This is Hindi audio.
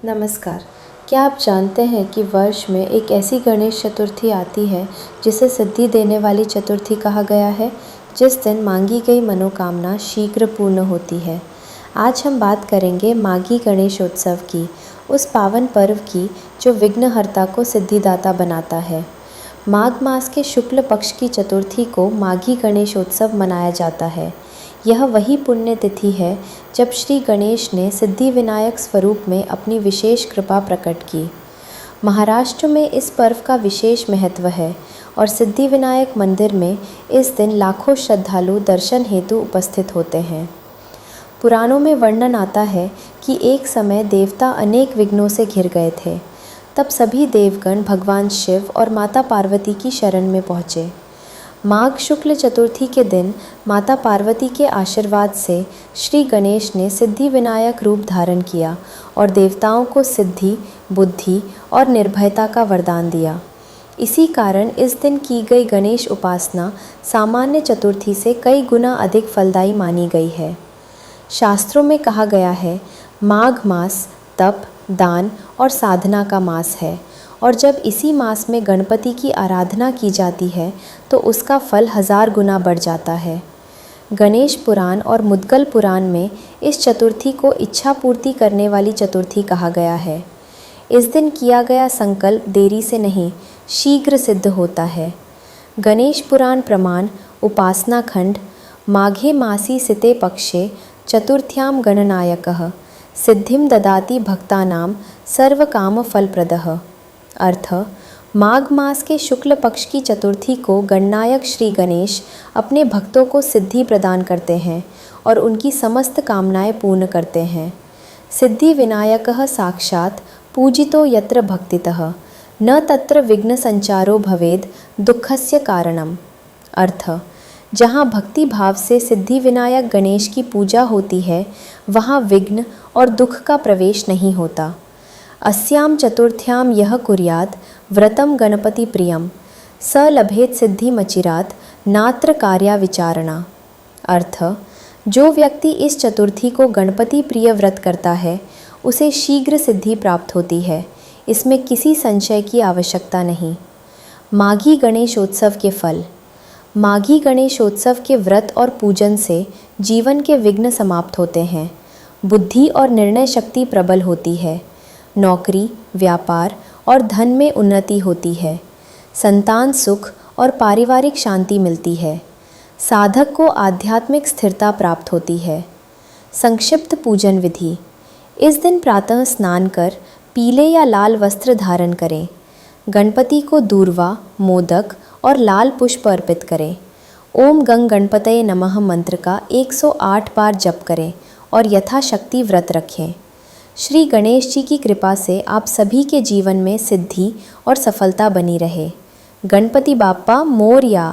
नमस्कार। क्या आप जानते हैं कि वर्ष में एक ऐसी गणेश चतुर्थी आती है जिसे सिद्धि देने वाली चतुर्थी कहा गया है, जिस दिन मांगी गई मनोकामना शीघ्र पूर्ण होती है। आज हम बात करेंगे माघी गणेशोत्सव की, उस पावन पर्व की जो विघ्नहर्ता को सिद्धिदाता बनाता है। माघ मास के शुक्ल पक्ष की चतुर्थी को माघी गणेशोत्सव मनाया जाता है। यह वही पुण्य तिथि है जब श्री गणेश ने सिद्धि विनायक स्वरूप में अपनी विशेष कृपा प्रकट की। महाराष्ट्र में इस पर्व का विशेष महत्व है और सिद्धि विनायक मंदिर में इस दिन लाखों श्रद्धालु दर्शन हेतु उपस्थित होते हैं। पुराणों में वर्णन आता है कि एक समय देवता अनेक विघ्नों से घिर गए थे। तब सभी देवगण भगवान शिव और माता पार्वती की शरण में पहुँचे। माघ शुक्ल चतुर्थी के दिन माता पार्वती के आशीर्वाद से श्री गणेश ने सिद्धि विनायक रूप धारण किया और देवताओं को सिद्धि, बुद्धि और निर्भयता का वरदान दिया। इसी कारण इस दिन की गई गणेश उपासना सामान्य चतुर्थी से कई गुना अधिक फलदायी मानी गई है। शास्त्रों में कहा गया है, माघ मास तप, दान और साधना का मास है और जब इसी मास में गणपति की आराधना की जाती है तो उसका फल 1000 गुना बढ़ जाता है। गणेश पुराण और मुद्गल पुराण में इस चतुर्थी को इच्छा पूर्ति करने वाली चतुर्थी कहा गया है। इस दिन किया गया संकल्प देरी से नहीं, शीघ्र सिद्ध होता है। गणेश पुराण प्रमाण उपासना खंड माघे मासी सिते पक्षे चतुर्थ्यां गणनायकः सिद्धिं ददाति भक्तानां सर्वकामफलप्रदः। अर्थ, माघ मास के शुक्ल पक्ष की चतुर्थी को गणनायक श्री गणेश अपने भक्तों को सिद्धि प्रदान करते हैं और उनकी समस्त कामनाएं पूर्ण करते हैं। सिद्धि विनायकः साक्षात् पूजितो यत्र भक्तितः न तत्र विघ्न संचारो भवेद दुःखस्य कारणम। अर्थ, जहाँ भक्ति भाव से सिद्धि विनायक गणेश की पूजा होती है वहाँ विघ्न और दुख का प्रवेश नहीं होता। अस्यां चतुर्थ्यां यह कुर्यात् व्रतं गणपति प्रियं स लभेत सिद्धिमचिरात् नात्र कार्या विचारणा। अर्थ, जो व्यक्ति इस चतुर्थी को गणपति प्रिय व्रत करता है उसे शीघ्र सिद्धि प्राप्त होती है, इसमें किसी संशय की आवश्यकता नहीं। माघी गणेशोत्सव के फल। माघी गणेशोत्सव के व्रत और पूजन से जीवन के विघ्न समाप्त होते हैं, बुद्धि और निर्णय शक्ति प्रबल होती है, नौकरी, व्यापार और धन में उन्नति होती है, संतान सुख और पारिवारिक शांति मिलती है, साधक को आध्यात्मिक स्थिरता प्राप्त होती है। संक्षिप्त पूजन विधि। इस दिन प्रातः स्नान कर पीले या लाल वस्त्र धारण करें। गणपति को दूर्वा, मोदक और लाल पुष्प अर्पित करें। ओम गंग गणपतये नमः मंत्र का 108 बार जप करें और यथाशक्ति व्रत रखें। श्री गणेश जी की कृपा से आप सभी के जीवन में सिद्धि और सफलता बनी रहे। गणपति बाप्पा मोरया।